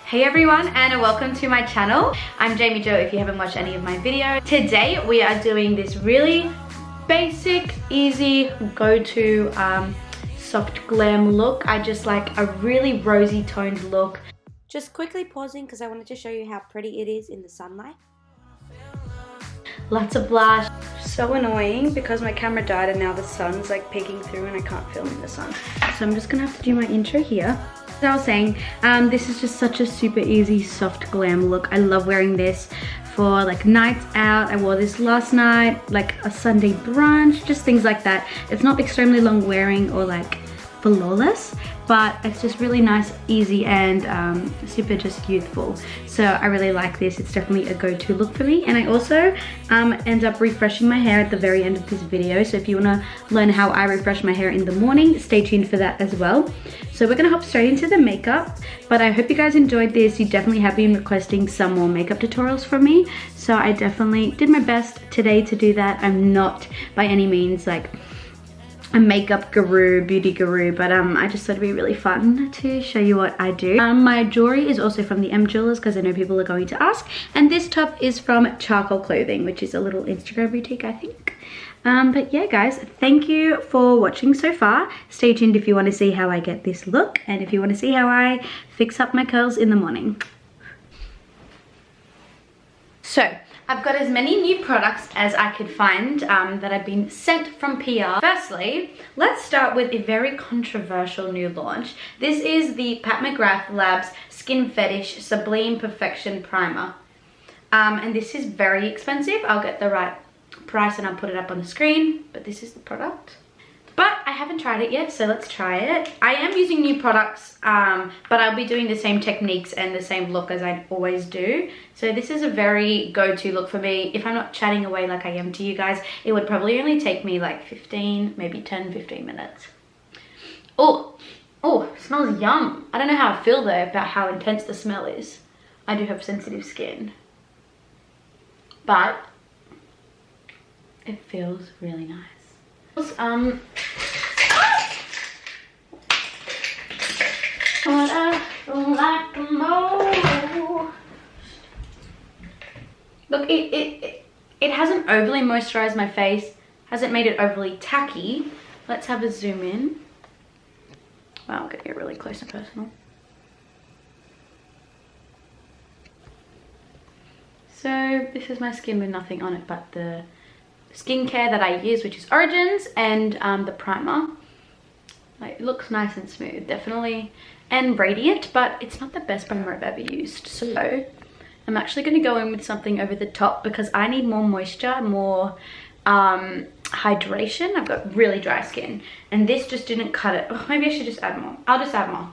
Hey everyone, and welcome to my channel. I'm Jayme Jo if you haven't watched any of my videos. Today we are doing this really basic, easy, go-to soft glam look. I just like a really rosy toned look. Just quickly pausing because I wanted to show you how pretty it is in the sunlight. Lots of blush. So annoying because my camera died and now the sun's like peeking through and I can't film in the sun. So I'm just gonna have to do my intro here. As I was saying, this is just such a super easy soft glam look. I love wearing this for like nights out. I wore this last night, like a Sunday brunch, just things like that. It's not extremely long wearing or like flawless, but it's just really nice, easy, and super just youthful. So I really like this. It's definitely a go-to look for me. And I also end up refreshing my hair at the very end of this video. So if you want to learn how I refresh my hair in the morning, stay tuned for that as well. So we're gonna hop straight into the makeup, but I hope you guys enjoyed this. You definitely have been requesting some more makeup tutorials from me. So I definitely did my best today to do that. I'm not by any means like a makeup guru, beauty guru, but I just thought it'd be really fun to show you what I do. My jewelry is also from the M Jewelers because I know people are going to ask, and this top is from Charcoal Clothing, which is a little Instagram boutique, I think. But yeah guys, thank you for watching so far. Stay tuned if you want to see how I get this look and if you want to see how I fix up my curls in the morning. So I've got as many new products as I could find that have been sent from PR. Firstly, let's start with a very controversial new launch. This is the Pat McGrath Labs Skin Fetish Sublime Perfection Primer. And this is very expensive. I'll get the right price and I'll put it up on the screen, but this is the product. But I haven't tried it yet, so let's try it. I am using new products, but I'll be doing the same techniques and the same look as I always do. So this is a very go-to look for me. If I'm not chatting away like I am to you guys, it would probably only take me like 15, maybe 10, 15 minutes. Oh, it smells yum. I don't know how I feel though about how intense the smell is. I do have sensitive skin, but it feels really nice. What I don't like the most. Look, it hasn't overly moisturized my face, hasn't made it overly tacky. Let's have a zoom in. Wow, I'll get you really close and personal. So this is my skin with nothing on it but the skincare that I use, which is Origins, and the primer. Like, it looks nice and smooth, definitely, and radiant, but it's not the best primer I've ever used. So I'm actually going to go in with something over the top because I need more moisture, more hydration. I've got really dry skin and this just didn't cut it. Oh, maybe I should just add more. I'll just add more.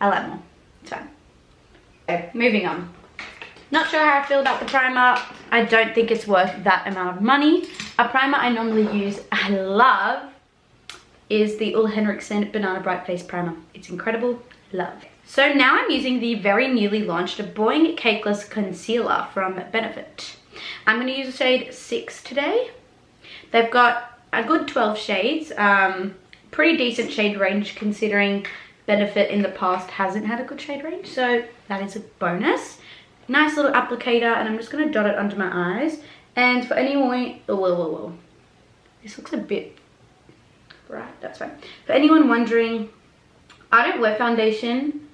I'll add more. It's fine. Okay, moving on. Not sure how I feel about the primer. I don't think it's worth that amount of money. A primer I normally use, I love, is the Ole Henriksen Banana Bright Face Primer. It's incredible. Love. So now I'm using the very newly launched Boing Cakeless Concealer from Benefit. I'm going to use the shade 6 today. They've got a good 12 shades. Pretty decent shade range considering Benefit in the past hasn't had a good shade range. So that is a bonus. Nice little applicator, and I'm just going to dot it under my eyes. And for anyone, this looks a bit bright, that's fine. For anyone wondering, I don't wear foundation,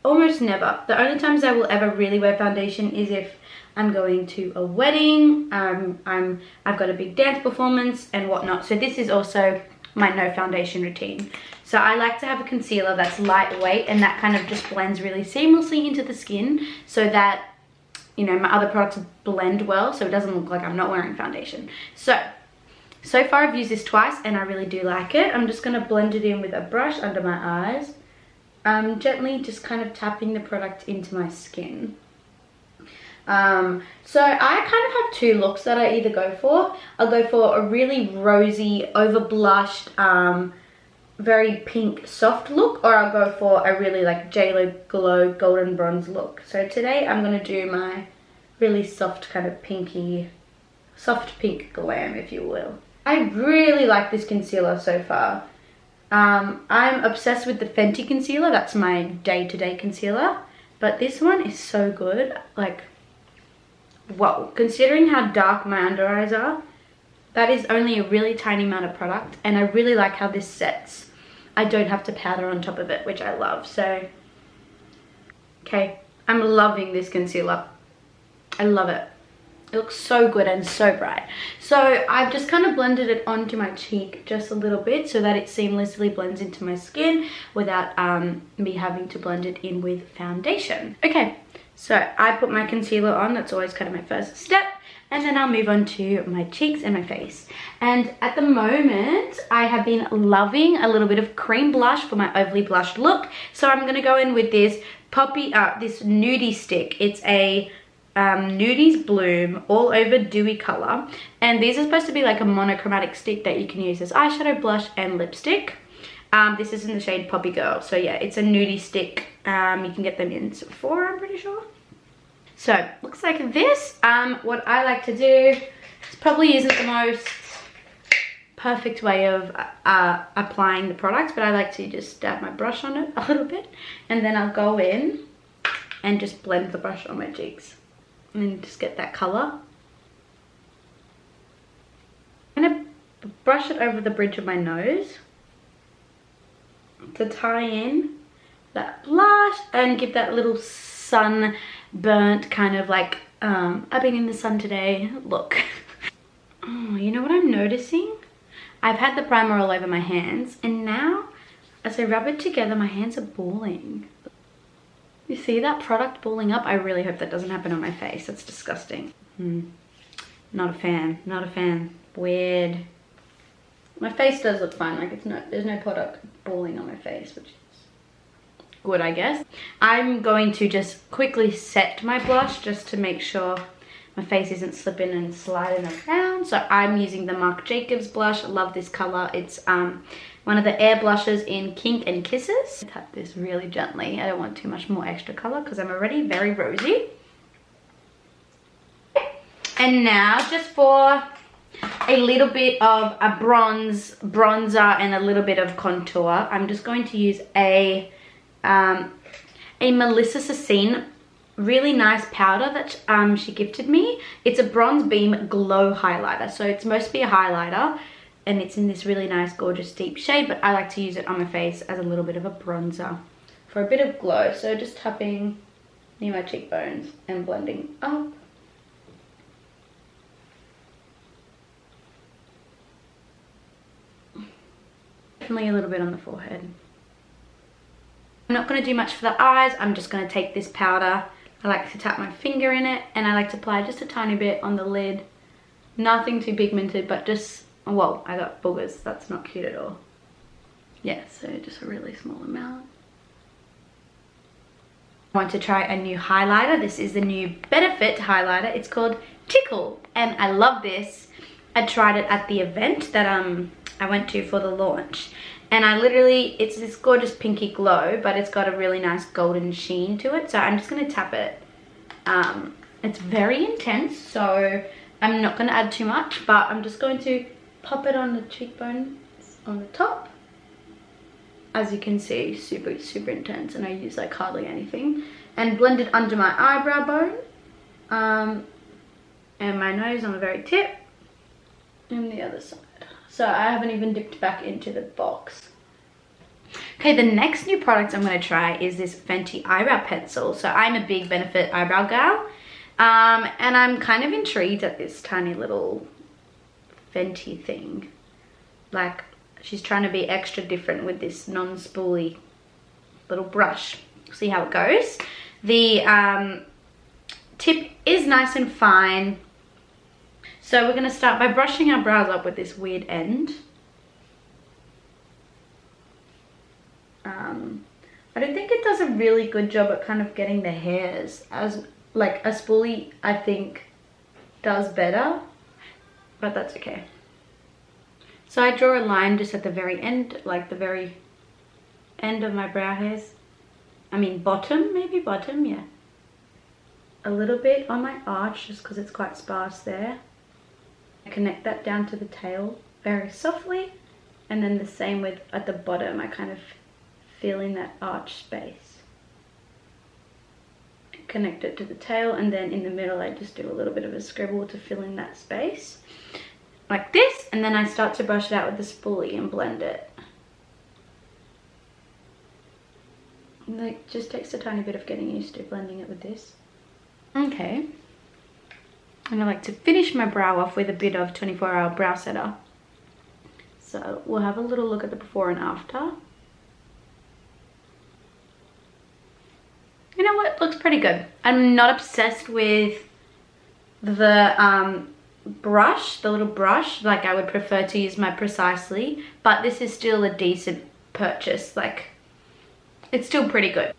almost never. The only times I will ever really wear foundation is if I'm going to a wedding, I've got a big dance performance and whatnot. So this is also my no foundation routine. So I like to have a concealer that's lightweight and that kind of just blends really seamlessly into the skin so that, you know, my other products blend well so it doesn't look like I'm not wearing foundation. So far I've used this twice and I really do like it. I'm just going to blend it in with a brush under my eyes. Gently just kind of tapping the product into my skin. So I kind of have two looks that I either go for. I'll go for a really rosy, over blushed, very pink soft look, or I'll go for a really like JLo Glow golden bronze look. So today I'm going to do my really soft kind of pinky, soft pink glam, if you will. I really like this concealer so far. I'm obsessed with the Fenty concealer. That's my day-to-day concealer. but this one is so good. Like, whoa, considering how dark my under eyes are, that is only a really tiny amount of product, and I really like how this sets. I don't have to powder on top of it, which I love. So, okay, I'm loving this concealer. I love it. It looks so good and so bright. So I've just kind of blended it onto my cheek just a little bit so that it seamlessly blends into my skin without me having to blend it in with foundation. Okay, so I put my concealer on. That's always kind of my first step. And then I'll move on to my cheeks and my face. And at the moment, I have been loving a little bit of cream blush for my overly blushed look. So I'm going to go in with this this nudie stick. It's a Nudies Bloom all over dewy color, and these are supposed to be like a monochromatic stick that you can use as eyeshadow, blush and lipstick. This is in the shade Poppy Girl, so yeah, it's a nudie stick. You can get them in Sephora, I'm pretty sure. So looks like this. What I like to do, this probably isn't the most perfect way of applying the products, but I like to just dab my brush on it a little bit, and then I'll go in and just blend the brush on my cheeks. And just get that color. I'm gonna brush it over the bridge of my nose to tie in that blush and give that little sunburnt kind of like I've been in the sun today look. Oh, you know what I'm noticing? I've had the primer all over my hands, and now as I rub it together, my hands are balling. You see that product balling up? I really hope that doesn't happen on my face. That's disgusting. Not a fan. Not a fan. Weird. My face does look fine. Like there's no product balling on my face, which is good, I guess. I'm going to just quickly set my blush just to make sure my face isn't slipping and sliding around. So I'm using the Marc Jacobs blush. I love this color. It's one of the Air blushes in Kink and Kisses. Tap this really gently. I don't want too much more extra color because I'm already very rosy. And now just for a little bit of a bronzer and a little bit of contour, I'm just going to use a Melissa Sassine really nice powder that she gifted me. It's a Bronze Beam Glow highlighter. So it's supposed to be a highlighter, and it's in this really nice gorgeous deep shade, but I like to use it on my face as a little bit of a bronzer for a bit of glow. So just tapping near my cheekbones and blending up. Definitely a little bit on the forehead. I'm not going to do much for the eyes. I'm just going to take this powder. I like to tap my finger in it, and I like to apply just a tiny bit on the lid. Nothing too pigmented, but just, whoa, I got boogers. That's not cute at all. Yeah, so just a really small amount. I want to try a new highlighter. This is the new Benefit highlighter. It's called Tickle, and I love this. I tried it at the event that I went to for the launch, and it's this gorgeous pinky glow, but it's got a really nice golden sheen to it. So I'm just going to tap it. It's very intense, so I'm not going to add too much, but I'm just going to pop it on the cheekbones on the top. As you can see, super, super intense, and I use like hardly anything. And blend it under my eyebrow bone, and my nose on the very tip, and the other side. So I haven't even dipped back into the box. Okay, the next new product I'm going to try is this Fenty eyebrow pencil. So I'm a big Benefit eyebrow gal, and I'm kind of intrigued at this tiny little Fenty thing. Like, she's trying to be extra different with this non-spoolie little brush. See how it goes. The tip is nice and fine. So we're going to start by brushing our brows up with this weird end. I don't think it does a really good job at kind of getting the hairs, as like a spoolie I think does better, but that's okay. So I draw a line just at the very end, like the very end of my brow hairs. I mean bottom, maybe bottom, yeah. A little bit on my arch just because it's quite sparse there. I connect that down to the tail very softly, and then the same with at the bottom. I kind of fill in that arch space. connect it to the tail, and then in the middle I just do a little bit of a scribble to fill in that space like this, and then I start to brush it out with the spoolie and blend it. Like, just takes a tiny bit of getting used to blending it with this. Okay, and I like to finish my brow off with a bit of 24-hour brow setter. So we'll have a little look at the before and after. You know what, looks pretty good. I'm not obsessed with the brush, the little brush. Like, I would prefer to use my Precisely, but this is still a decent purchase. Like, it's still pretty good.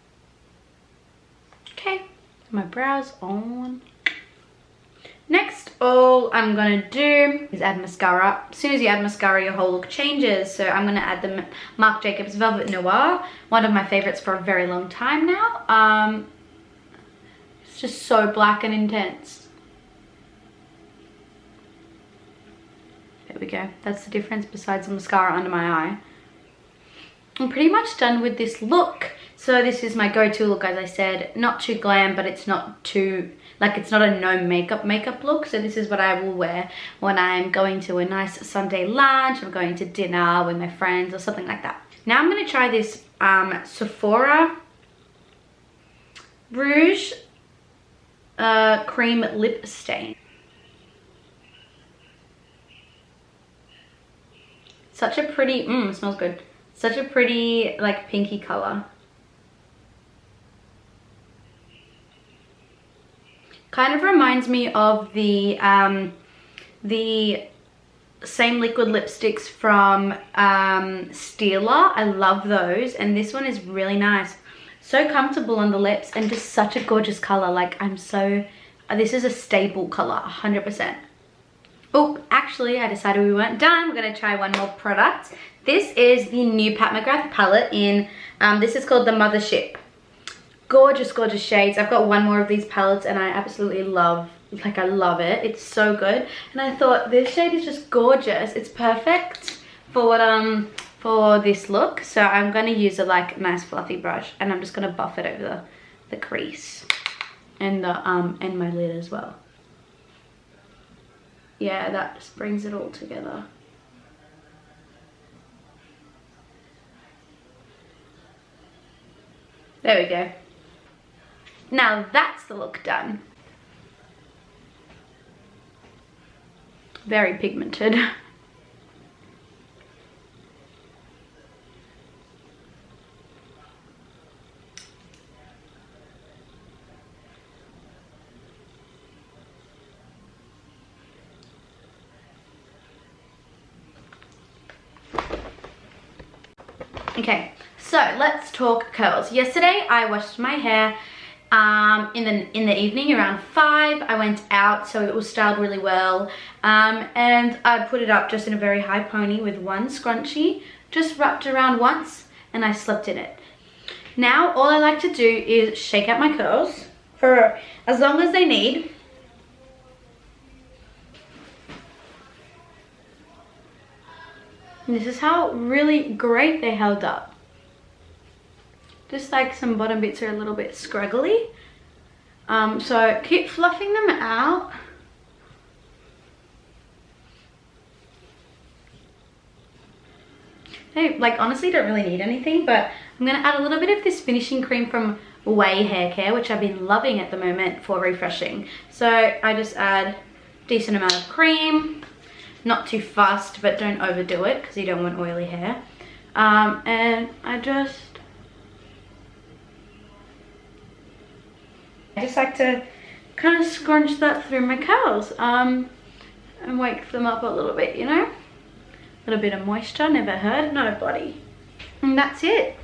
Okay, my brows on. Next, all I'm gonna do is add mascara. As soon as you add mascara, your whole look changes. So I'm gonna add the Marc Jacobs Velvet Noir, one of my favorites for a very long time now. It's just so black and intense. There we go. That's the difference besides the mascara under my eye. I'm pretty much done with this look. So this is my go-to look, as I said. Not too glam, but it's not too, like, it's not a no makeup look. So this is what I will wear when I'm going to a nice Sunday lunch, I'm going to dinner with my friends or something like that. Now I'm going to try this Sephora Rouge Cream Lip Stain. Such a pretty, it smells good. Such a pretty, like, pinky color. Kind of reminds me of the same liquid lipsticks from Stila. I love those, and this one is really nice. So comfortable on the lips and just such a gorgeous color. Like, this is a staple color, 100%. Oh, actually, I decided we weren't done. We're gonna try one more product. This is the new Pat McGrath palette in, this is called the Mothership. Gorgeous, gorgeous shades. I've got one more of these palettes and I absolutely love, like, I love it. It's so good. And I thought this shade is just gorgeous. It's perfect for what, for this look. So I'm gonna use a, like, nice fluffy brush, and I'm just gonna buff it over the crease and the, and my lid as well. Yeah, that just brings it all together. There we go. Now that's the look done. Very pigmented. Okay, so let's talk curls. Yesterday I washed my hair in the evening around 5. I went out, so it was styled really well, and I put it up just in a very high pony with one scrunchie, just wrapped around once, and I slept in it. Now all I like to do is shake out my curls for as long as they need. And this is how really great they held up. Just like some bottom bits are a little bit scraggly. So keep fluffing them out. They, like, honestly don't really need anything, but I'm gonna add a little bit of this finishing cream from Way Hair Care, which I've been loving at the moment for refreshing. So I just add a decent amount of cream. Not too fast, but don't overdo it because you don't want oily hair. And I just like to kind of scrunch that through my curls and wake them up a little bit, you know? A little bit of moisture, never hurt nobody. And that's it.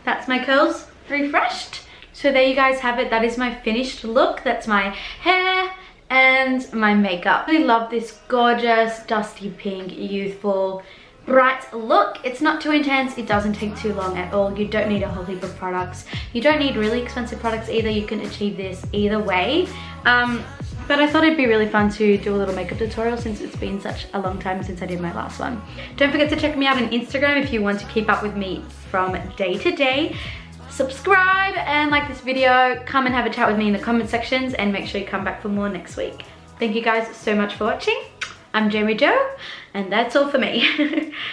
That's my curls refreshed. So there you guys have it. That is my finished look. That's my hair and my makeup. I really love this gorgeous dusty pink, youthful, bright look. It's not too intense. It doesn't take too long at all. You don't need a whole heap of products. You don't need really expensive products either. You can achieve this either way. But I thought it'd be really fun to do a little makeup tutorial since it's been such a long time since I did my last one. Don't forget to check me out on Instagram if you want to keep up with me from day to day. subscribe and like this video. Come and have a chat with me in the comment sections, and make sure you come back for more next week. Thank you guys so much for watching. I'm Jayme Jo, and that's all for me.